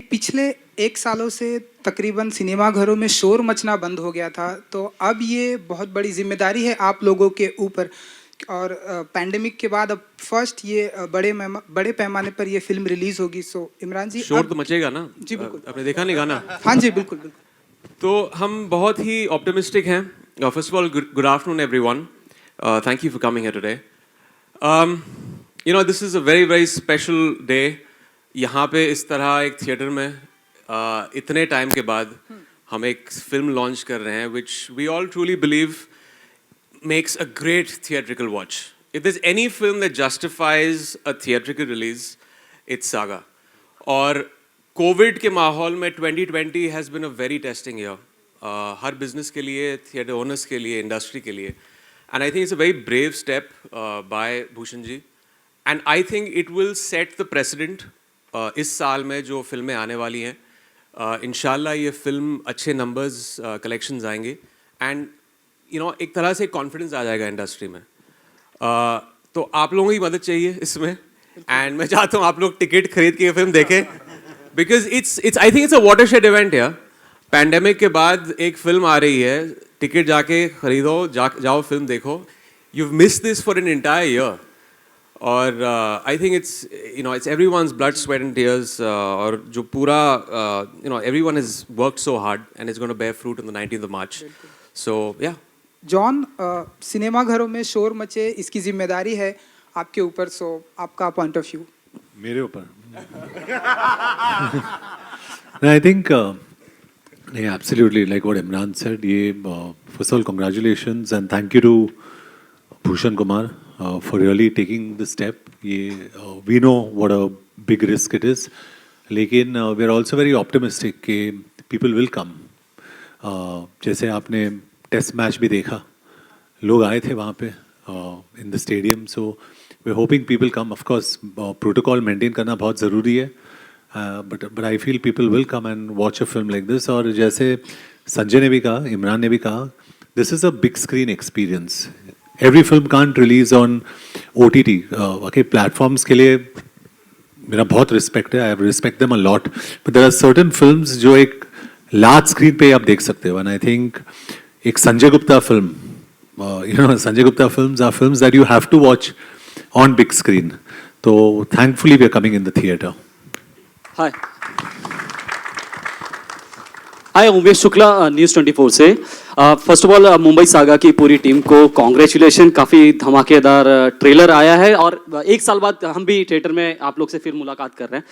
पिछले 1 सालों से तकरीबन सिनेमा घरों में शोर मचना बंद हो गया था, तो अब ये बहुत बड़ी जिम्मेदारी है आप लोगों के ऊपर। और पैंडेमिक के बाद अब फर्स्ट ये बड़े पैमाने पर ये फिल्म रिलीज होगी। सो इमरान जी, शोर तो मचेगा ना? जी बिल्कुल। आपने देखा नहीं गाना? हाँ जी बिल्कुल बिल्कुल। तो हम बहुत ही ऑप्टिमिस्टिक हैं। First of all, good afternoon everyone. Thank you for coming here today. You know, this is a very very special day. यहाँ पे इस तरह एक थिएटर में इतने टाइम के बाद हम एक फिल्म लॉन्च कर रहे हैं which we all truly believe makes a great theatrical watch. If there's any film that justifies a theatrical release, it's Saga. और कोविड के माहौल में 2020 has been a very testing year. Her business के लिए, theatre owners के लिए, industry के लिए. And I think it's a very brave step by Bhushan ji. And I think it will set the precedent. इस साल में जो फिल्में आने वाली हैं, इंशाल्लाह ये फिल्म अच्छे नंबर्स कलेक्शंस आएंगे. एंड यू नो, एक तरह से कॉन्फिडेंस आ जाएगा इंडस्ट्री में. तो आप लोगों की मदद चाहिए इसमें. एंड मैं चाहता हूँ आप लोग टिकट खरीद के ये फिल्म देखें, because it's I think it's a watershed event यार. पैंडेमिक के बाद एक फिल्म आ रही है, टिकट जाके खरीदो, जाओ फिल्म देखो. You miss this for an entire year. और I think it's you know it's everyone's blood sweat and tears. और जो पूरा you know everyone has worked so hard and it's gonna bear fruit on the 19th of March. So yeah John, cinema घरों में शोर मचे, इसकी जिम्मेदारी है आपके ऊपर. सो आपका पॉइंट ऑफ व्यू. मेरे ऊपर आई थिंक नहीं, absolutely like what Imran said. ये first of all congratulations and thank you to Bhushan Kumar for really taking the step. ये we know what a big risk it is, लेकिन we are also very optimistic कि people will come. जैसे आपने test match भी देखा, लोग आए थे वहाँ पे in the stadium. So we are hoping people come. Of course protocol maintain करना बहुत ज़रूरी है, but I feel people will come and watch a film like this. और जैसे संजय ने भी कहा, इमरान ने भी कहा, this is a big screen experience. Every film can't release on OTT. Okay, platforms के लिए मेरा बहुत रिस्पेक्ट है, I respect them a lot, but there are certain films जो एक लार्ज स्क्रीन पे आप देख सकते हो. एंड आई थिंक एक Sanjay Gupta film, you know, Sanjay Gupta films are films that you have to watch on big screen. तो thankfully we are coming in the theatre. Hi hi, Umesh Shukla, news 24 से. First of all Mumbai saga की पूरी team को congratulation. काफ़ी धमाकेदार trailer आया है और 1 साल बाद हम भी थिएटर में आप लोग से फिर मुलाकात कर रहे हैं.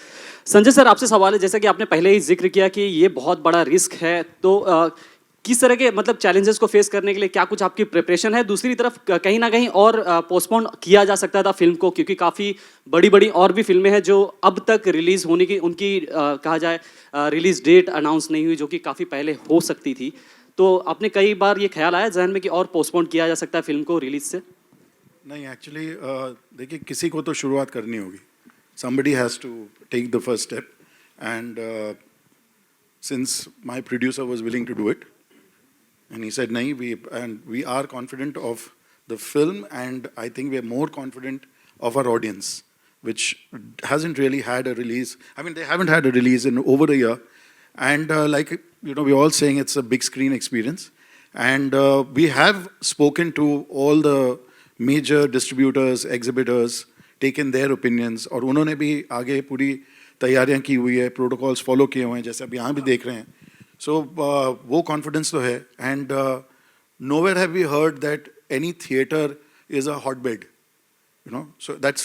संजय सर, आपसे सवाल है, जैसा कि आपने पहले ही जिक्र किया कि ये बहुत बड़ा रिस्क है, तो किस तरह के मतलब चैलेंजेस को फेस करने के लिए क्या कुछ आपकी प्रिपरेशन है? दूसरी तरफ कहीं ना कहीं और पोस्टपोन किया जा सकता था फिल्म को, क्योंकि काफ़ी बड़ी बड़ी और भी फिल्में हैं जो अब तक रिलीज़ होने की उनकी कहा जाए रिलीज़ डेट अनाउंस नहीं हुई, जो कि काफ़ी पहले हो सकती थी. तो आपने कई बार ये ख्याल आया जहन में कि और पोस्टपोन किया जा सकता है फिल्म को रिलीज से? नहीं, एक्चुअली देखिए, किसी को तो शुरुआत करनी होगी. somebody has to take the first step, and since my producer was willing to do it and he said nahi, we are confident of the film, and I think we are more confident of our audience, which hasn't really had a release. I mean, they haven't had a release in over a year, and like, you know, we're all saying it's a big screen experience, and we have spoken to all the major distributors, exhibitors, taken their opinions, और उन्होंने भी आगे पूरी तैयारियां की हुई है, protocols follow किए हुए हैं, जैसे अब यहाँ भी देख रहे हैं. सो वो कॉन्फिडेंस तो है. And nowhere have we heard that any theater is a hotbed, you know. So that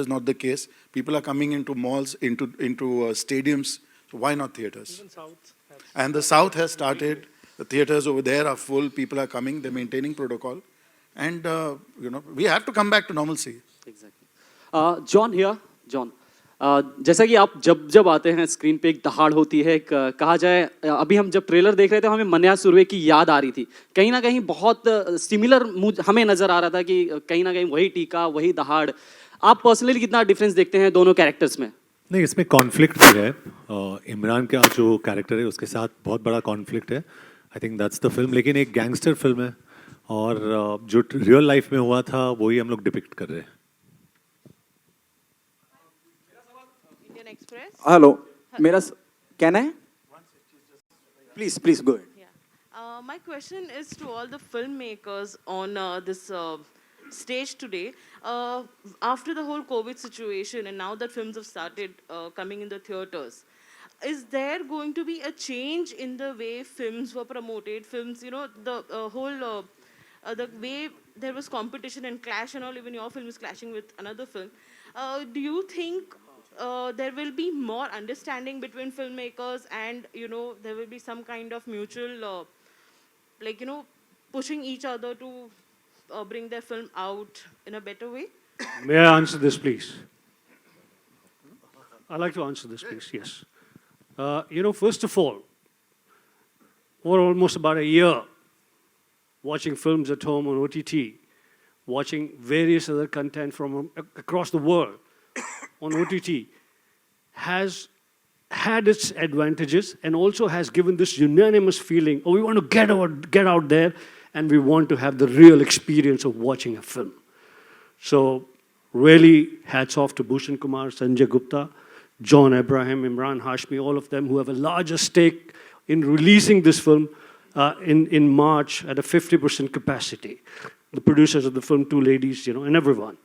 is not the case. People are coming into malls, into stadiums. So why not theaters? Even South. And the South has started. The theaters over there are full. People are coming. They're maintaining protocol, and you know, we have to come back to normalcy. Exactly. John here. John, जैसा कि आप जब आते हैं screen पे एक दहाड़ होती है, कहा जाए, अभी हम जब ट्रेलर देख रहे थे हमें मन्या सुरवे की याद आ रही थी. कहीं ना कहीं बहुत सिमिलर हमें नज़र आ रहा था कि कहीं ना कहीं वही टीका, वही दहाड़. आप पर्सनली कितना डिफरेंस देखते हैं दोनों कैरेक्टर्स में? नहीं, इसमें कॉन्फ्लिक्ट भी है. इमरान का जो कैरेक्टर है उसके साथ बहुत बड़ा कॉन्फ्लिक्ट है. I think that's the film. लेकिन एक गैंगस्टर फिल्म है, और जो रियल लाइफ में हुआ था वही हम लोग डिपिक्ट कर रहे हैं. Indian Express. हेलो मेरा कहना है please go ahead. Yeah. My question is to all the filmmakers on this stage today. After the whole COVID situation, and now that films have started coming in the theaters, is there going to be a change in the way films were promoted? Films, you know, the whole the way there was competition and clash and all. Even your film is clashing with another film. Do you think there will be more understanding between filmmakers, and you know there will be some kind of mutual like, you know, pushing each other to bring their film out in a better way? May I answer this, please? I'd like to answer this, please. Yes. You know, first of all, for almost about a year, watching films at home on OTT, watching various other content from across the world on OTT, has had its advantages and also has given this unanimous feeling, oh, we want to get out there and we want to have the real experience of watching a film. So really hats off to Bhushan Kumar, Sanjay Gupta, John Abraham, Imran Hashmi, all of them who have a larger stake in releasing this film in March at a 50% capacity. The producers of the film, two ladies, you know, and everyone.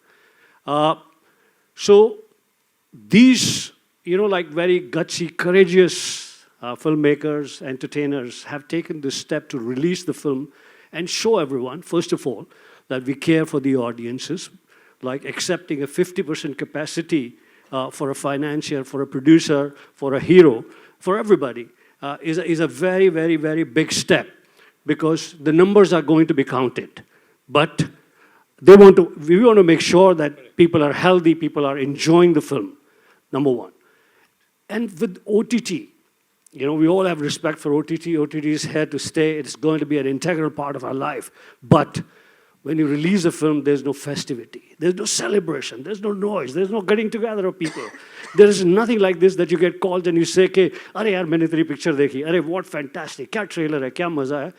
So these, you know, like very gutsy, courageous filmmakers, entertainers have taken this step to release the film and show everyone, first of all, that we care for the audiences, like accepting a 50% capacity for a financier, for a producer, for a hero, for everybody, is a very, very, very big step, because the numbers are going to be counted. But we want to make sure that people are healthy, people are enjoying the film, number one. And with OTT, you know, we all have respect for OTT. OTT is here to stay. It's going to be an integral part of our life. But when you release a film, there's no festivity. There's no celebration. There's no noise. There's no getting together of people. There is nothing like this that you get called and you say, "Ke, "Arey yaar, maine teri picture dekhi. Arey, what fantastic. Kya trailer hai. Kya maza hai."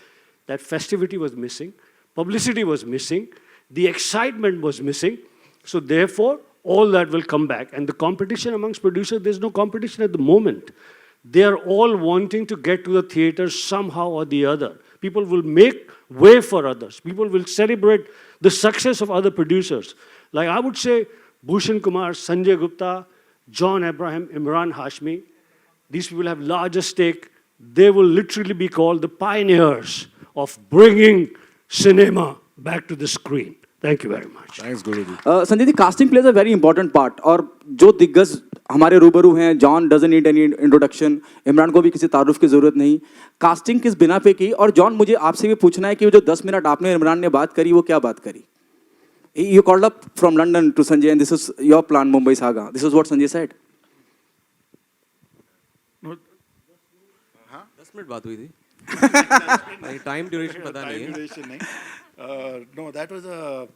That festivity was missing. Publicity was missing. The excitement was missing. So therefore, all that will come back. And the competition amongst producers, there's no competition at the moment. They are all wanting to get to the theaters somehow or the other. People will make way for others. People will celebrate the success of other producers. Like I would say, Bhushan Kumar, Sanjay Gupta, John Abraham, Imran Hashmi, these people have larger stake. They will literally be called the pioneers of bringing cinema back to the screen. Thank you very much. Thanks, Guruji. Sanjay ji, casting plays a very important part. और जो दिग्गज हमारे रूबरू हैं, John doesn't need any introduction, Imran को भी किसी तारुफ की जरूरत नहीं. कास्टिंग किस बिना पे की? और जॉन, मुझे आपसे भी पूछना है कि वो जो 10 मिनट आपने इमरान ने बात करी, वो क्या बात करी? You called up from London to Sanjay, and this is your plan, Mumbai Saga. This is what Sanjay said. 10 minute बात हुई थी. टाइम ड्यूरेशन पता नहीं है. No, that was a.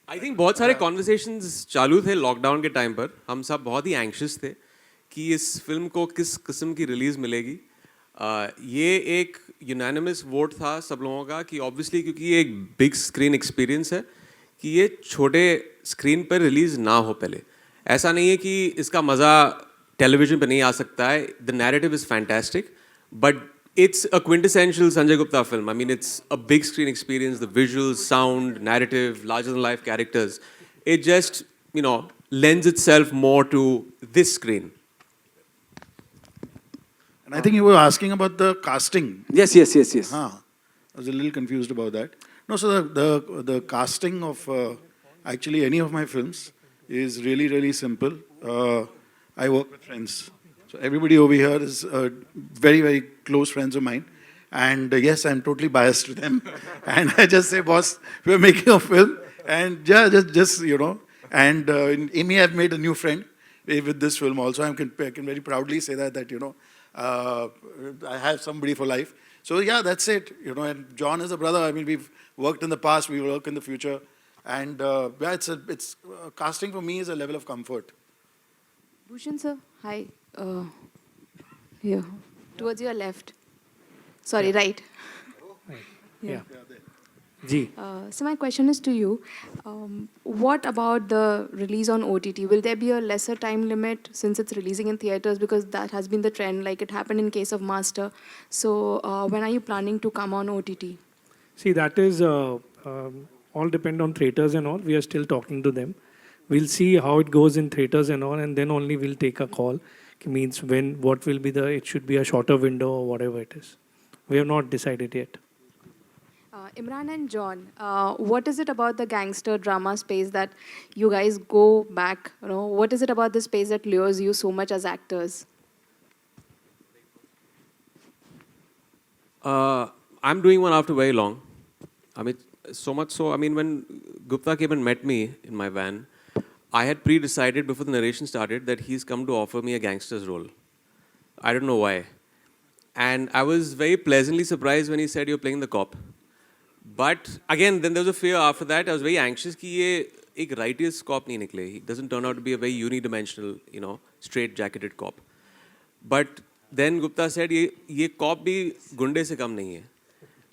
I think बहुत सारे कॉन्वर्सेशंस चालू थे लॉकडाउन के टाइम पर. हम सब बहुत ही एंग्शियस थे कि इस फिल्म को किस किस्म की रिलीज मिलेगी. ये एक यूनानिमस वोट था सब लोगों का कि ऑब्वियसली, क्योंकि ये एक बिग स्क्रीन एक्सपीरियंस है, कि ये छोटे स्क्रीन पर रिलीज ना हो. पहले ऐसा नहीं है कि इसका मज़ा टेलीविजन पर नहीं आ सकता है. The narrative is fantastic, but it's a quintessential Sanjay Gupta film. I mean, it's a big screen experience. The visuals, sound, narrative, larger-than-life characters. It just, you know, lends itself more to this screen. And I think you were asking about the casting. Yes. I was a little confused about that. No, so the casting of actually any of my films is really, really simple. I work with friends. So everybody over here is very, very close friends of mine. And yes, I'm totally biased to them. And I just say, boss, we're making a film. And yeah, just you know. And in Amy, I've made a new friend with this film also. I can very proudly say that, you know, I have somebody for life. So yeah, that's it. You know, and John is a brother. I mean, we've worked in the past, we will work in the future. And yeah, it's casting for me is a level of comfort. Bhushan sir, hi. Here, towards your left. Sorry, right. Yeah. जी So my question is to you. What about the release on OTT? Will there be a lesser time limit since it's releasing in theaters? Because that has been the trend, like it happened in case of Master. So when are you planning to come on OTT? see that is all depend on theaters and all. We are still talking to them. We'll see how it goes in theaters and all, and then only we'll take a call. Means when, what will be the, it should be a shorter window or whatever it is. We have not decided yet. Imran and John, what is it about the gangster drama space that you guys go back? You know, what is it about the space that lures you so much as actors? I'm doing one after very long. I mean, so much so, I mean, when Gupta came and met me in my van, I had pre-decided before the narration started that he's come to offer me a gangster's role. I don't know why. And I was very pleasantly surprised when he said, you're playing the cop. But again, then there was a fear after that. I was very anxious that ये एक righteous cop नहीं निकले. He doesn't turn out to be a very unidimensional, you know, straight-jacketed cop. But then Gupta said, ये cop भी गुंडे से कम नहीं है.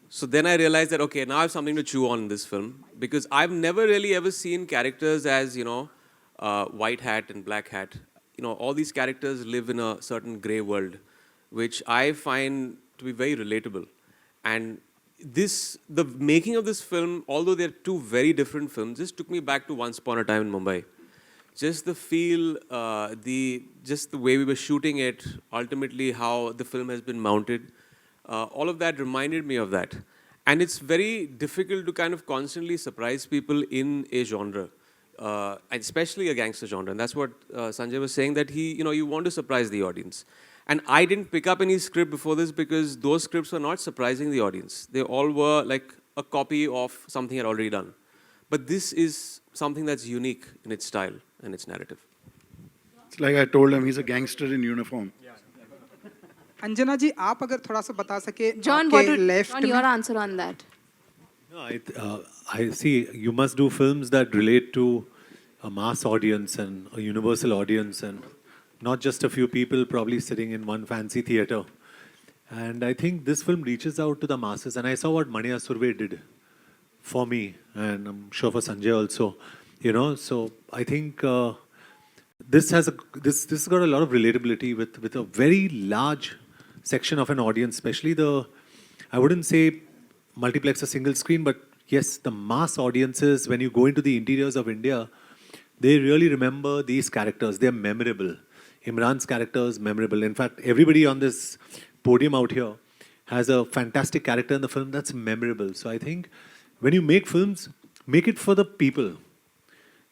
So then I realized that, okay, now I have something to chew on in this film. Because I've never really ever seen characters as, you know, white hat and black hat. You know, all these characters live in a certain grey world, which I find to be very relatable. And the making of this film, although they're two very different films, just took me back to Once Upon a Time in Mumbai. Just the feel, just the way we were shooting it, ultimately how the film has been mounted, all of that reminded me of that. And it's very difficult to kind of constantly surprise people in a genre, and especially a gangster genre. And that's what Sanjay was saying, that you want to surprise the audience. And I didn't pick up any script before this because those scripts were not surprising the audience. They all were like a copy of something I'd already done. But this is something that's unique in its style and its narrative. It's like I told him, he's a gangster in uniform. Anjana जी आप अगर थोड़ा सा बता सके John, आपके your answer on that? No, I see. You must do films that relate to a mass audience and a universal audience, and not just a few people probably sitting in one fancy theater. And I think this film reaches out to the masses. And I saw what Mani Surve did for me, and I'm sure for Sanjay also. You know, so I think this has this got a lot of relatability with a very large section of an audience, especially I wouldn't say multiplex or single screen, but yes, the mass audiences, when you go into the interiors of India, they really remember these characters. They're memorable. Imran's character is memorable. In fact, everybody on this podium out here has a fantastic character in the film that's memorable. So I think when you make films, make it for the people.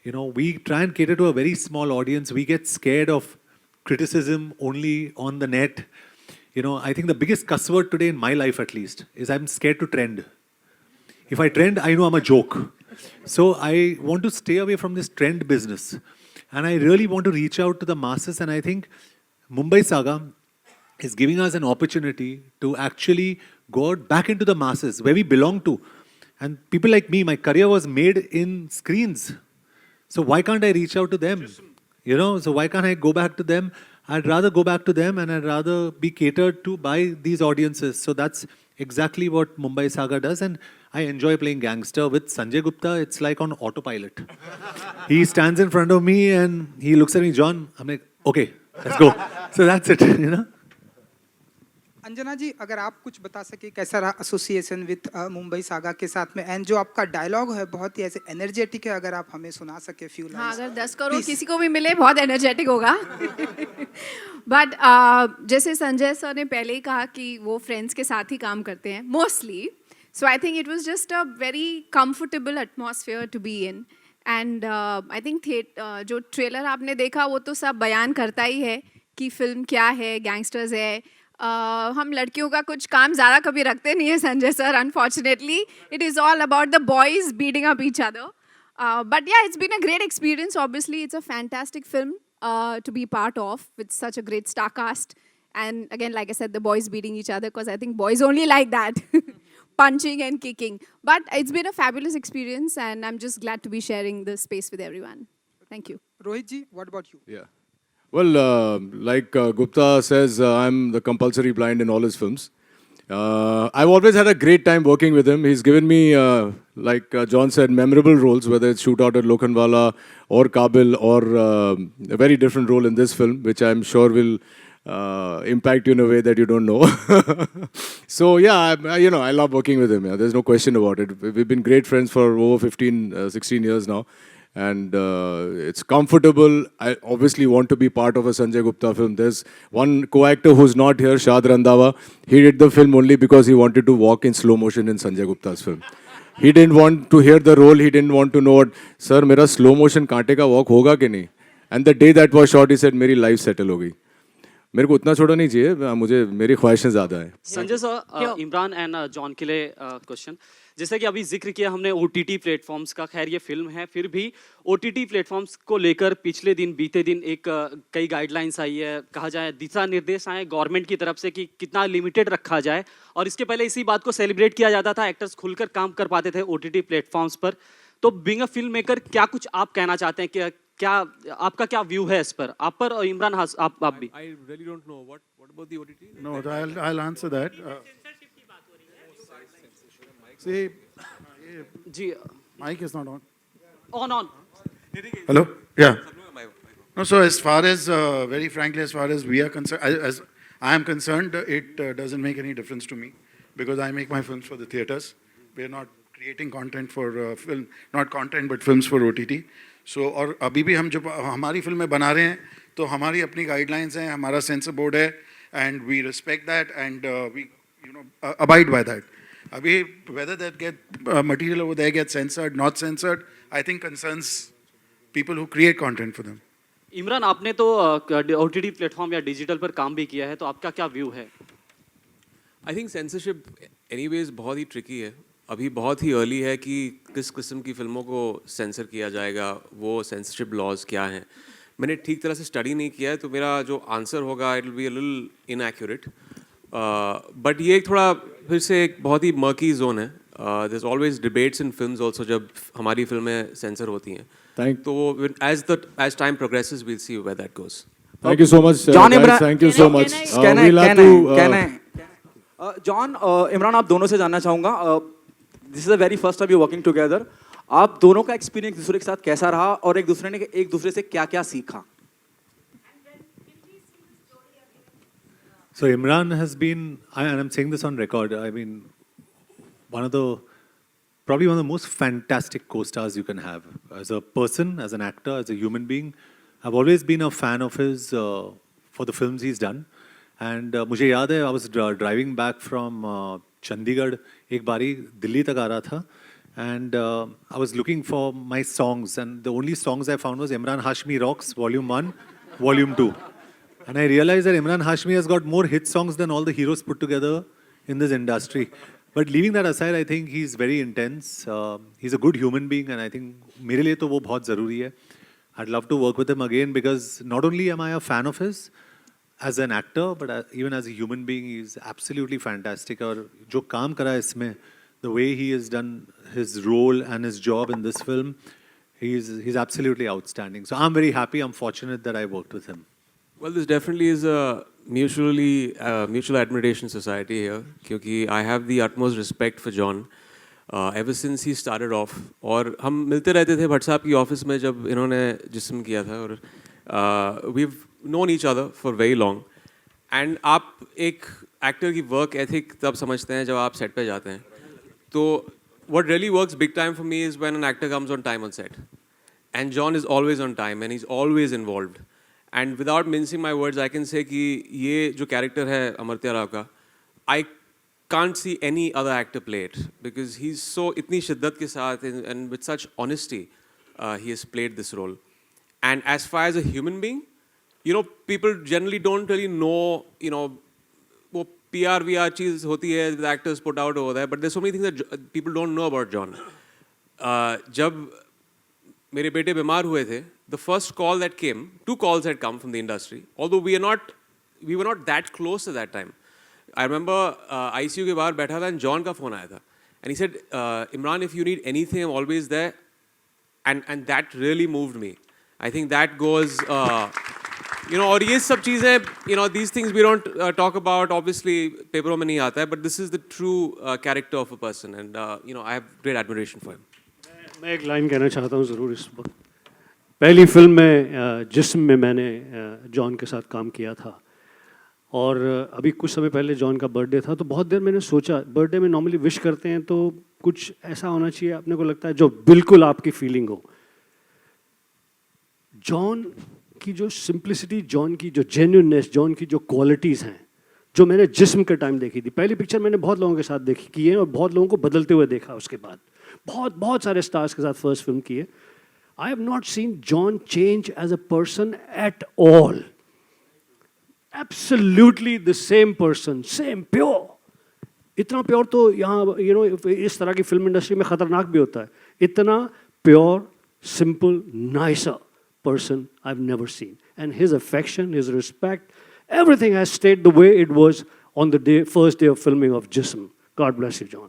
You know, we try and cater to a very small audience. We get scared of criticism only on the net. You know, I think the biggest cuss word today in my life, at least, is I'm scared to trend. If I trend, I know I'm a joke. So I want to stay away from this trend business. And I really want to reach out to the masses. And I think Mumbai Saga is giving us an opportunity to actually go out back into the masses, where we belong to. And people like me, my career was made in screens. So why can't I reach out to them? You know, so why can't I go back to them? I'd rather go back to them, and I'd rather be catered to by these audiences. So that's exactly what Mumbai Saga does. And I enjoy playing gangster with Sanjay Gupta. It's like on autopilot. He stands in front of me and he looks at me, John. I'm like, okay, let's go. So that's it, you know. Anjana जी अगर आप कुछ बता सके कैसा रहा association with Mumbai saga के साथ में, एंड जो आपका डायलॉग है बहुत ही ऐसे एनर्जेटिक है, अगर आप हमें सुना सके फ्यू हाँ, लाइन्स। अगर 10 करोड़ किसी को भी मिले बहुत एनर्जेटिक होगा। बट जैसे संजय सर ने पहले ही कहा कि वो फ्रेंड्स के साथ ही काम करते हैं mostly, so I think it was just a very comfortable atmosphere to be in. And I think जो ट्रेलर आपने देखा वो तो सब बयान करता ही है कि फिल्म क्या है, गैंगस्टर्स है। हम लड़कियों का कुछ काम ज़्यादा कभी रखते नहीं है Sanjay sir, unfortunately it is all about the boys beating up each other. But yeah, it's been a great experience. Obviously, it's a fantastic film to be part of with such a great star cast. And again, like I said, the boys beating each other, because I think boys only like that, punching and kicking. But it's been a fabulous experience, and I'm just glad to be sharing this space with everyone. Thank you. Rohit ji, what about you? Yeah. Well, like Gupta says, I'm the compulsory blind in all his films. I've always had a great time working with him. He's given me, like John said, memorable roles, whether it's Shootout at Lokhandwala or Kabil or a very different role in this film, which I'm sure will impact you in a way that you don't know. So yeah, I love working with him. Yeah. There's no question about it. We've been great friends for over 15, 16 years now. And it's comfortable. I obviously want to be part of a Sanjay Gupta film. There's one co-actor who's not here, Shad Randhawa. He did the film only because he wanted to walk in slow motion in Sanjay Gupta's film. He didn't want to hear the role. He didn't want to know what, sir, मेरा slow motion कांटे का walk होगा कि नहीं? And the day that was shot, he said, मेरी life settle हो गई. मेरे को उतना छोटा नहीं चाहिए, मुझे मेरी ख्वाहिशें ज़्यादा हैं. Sanjay sir, Imran and John के लिए क्वेश्चन. जैसे कि अभी जिक्र किया हमने OTT प्लेटफॉर्म्स का, खैर ये फिल्म है, फिर भी OTT प्लेटफॉर्म्स को लेकर पिछले दिन बीते दिन एक कई गाइडलाइंस आई है, कहा जाए दिशा निर्देश आए गवर्नमेंट की तरफ से कि कितना लिमिटेड रखा जाए. और इसके पहले इसी बात को सेलिब्रेट किया जाता था, एक्टर्स खुलकर काम कर पाते थे OTT प्लेटफॉर्म्स पर. तो बीइंग अ फिल्म मेकर क्या कुछ आप कहना चाहते हैं कि क्या आपका क्या व्यू है इस पर, आप पर और इमरान आप भी? I really don't know what about the OTT. No, I'll answer that. See, ji, mic is not on. on. Hello? Yeah. No, so as far as, very frankly, as far as we are concerned, as I am concerned, it doesn't make any difference to me because I make my films for the theaters. We are not creating content for film, not content but films for OTT. So और अभी भी हम जो हमारी फिल्में बना रहे हैं तो हमारी अपनी गाइडलाइंस हैं, हमारा सेंसर बोर्ड है, and we respect that and we abide by that. Abhi, whether that material over there gets censored, not censored, I think concerns people who create content for them. Imran, आपने तो OTT platform या digital पर काम भी किया है, तो आपका क्या व्यू है? आई थिंक सेंसरशिप एनीवेज बहुत ही ट्रिकी है. अभी बहुत ही अर्ली है कि किस किस्म की फिल्मों को सेंसर किया जाएगा, वो सेंसरशिप लॉज क्या हैं. मैंने ठीक तरह से स्टडी नहीं किया है, तो मेरा जो आंसर होगा it will be a little inaccurate. But ये एक थोड़ा फिर से एक बहुत ही मर्की जोन है. There is always debates in films also जब हमारी फिल्में सेंसर होती हैं. तो as time progresses we'll see where that goes. Thank you so much, John guys. Imran, Thank you so much. John, Imran, आप दोनों से जानना चाहूँगा, this is the very first time you working together. आप दोनों का एक्सपीरियंस दूसरे के साथ कैसा रहा और एक दूसरे से क्या क्या सीखा? So Imran has been, and I'm saying this on record, I mean, probably one of the most fantastic co-stars you can have. As a person, as an actor, as a human being, I've always been a fan of his for the films he's done. And मुझे याद है, I was driving back from Chandigarh, एक बारी दिल्ली तक आ रहा था, and I was looking for my songs, and the only songs I found was Imran Hashmi Rocks, Volume 1, Volume 2. And I realized that Imran Hashmi has got more hit songs than all the heroes put together in this industry. But leaving that aside, I think he's very intense. He's a good human being, and I think मेरे लिए तो वो बहुत ज़रूरी है. I'd love to work with him again because not only am I a fan of his as an actor, but even as a human being, he's absolutely fantastic. और जो काम करा है इसमें, the way he has done his role and his job in this film, he's absolutely outstanding. So I'm very happy. I'm fortunate that I worked with him. Well, this definitely is a mutual admiration society here, क्योंकि I have the utmost respect for John ever since he started off. और हम मिलते रहते थे भट्ट साहब की office में जब इन्होंने जिस्म किया था, और we've known each other for very long. And आप एक एक्टर की वर्क एथिक तब समझते हैं जब आप सेट पे जाते हैं. तो what really works big time for me is when an actor comes on time on set. And John is always on time and he's always involved. And without mincing my words, I can say कि ये जो character है अमर्त्य राव का, I can't see any other actor play it because he's so इतनी शिद्दत के साथ and with such honesty he has played this role. And as far as a human being, people generally don't really know, वो PR VR चीज़ होती है with actors put out over there, but there's so many things that people don't know about John. जब मेरे बेटे बीमार हुए थे, the first call that came, 2 calls had come from the industry, although we were not that close at that time. I remember ICU के बाहर बैठा था and John का phone आया था, and he said, Imran, if you need anything, I'm always there, and that really moved me. I think that goes You know, और ये सब चीज़ें, you know, these things we don't talk about, obviously, पेपरों में नहीं आता है, but this is the true character of a person, and you know, I have great admiration for him. मैं एक लाइन कहना चाहता हूँ ज़रूर इस वक्त। पहली फिल्म में जिस्म में मैंने जॉन के साथ काम किया था, और अभी कुछ समय पहले जॉन का बर्थडे था, तो बहुत देर मैंने सोचा, बर्थडे में नॉर्मली विश करते हैं तो कुछ ऐसा होना चाहिए, अपने को लगता है जो बिल्कुल आपकी फीलिंग हो। जॉन की जो सिंप्लिसिटी, जॉन की जो जेन्युइननेस, जॉन की जो क्वालिटीज़ हैं, जो मैंने जिस्म के टाइम देखी थी। पहली पिक्चर मैंने बहुत लोगों के साथ देखी की है और बहुत लोगों को बदलते हुए देखा उसके बाद, बहुत सारे स्टार्स के साथ फर्स्ट फिल्म की है। I have not seen John change as a person at all, absolutely the same person, same pure. इतना प्योर तो यहाँ यू नो इस तरह की फिल्म इंडस्ट्री में खतरनाक भी होता है। इतना pure, simple, nicer person I've never seen. And his affection, his respect, everything has stayed the way it was on the first day of filming of Jism. God bless you, John.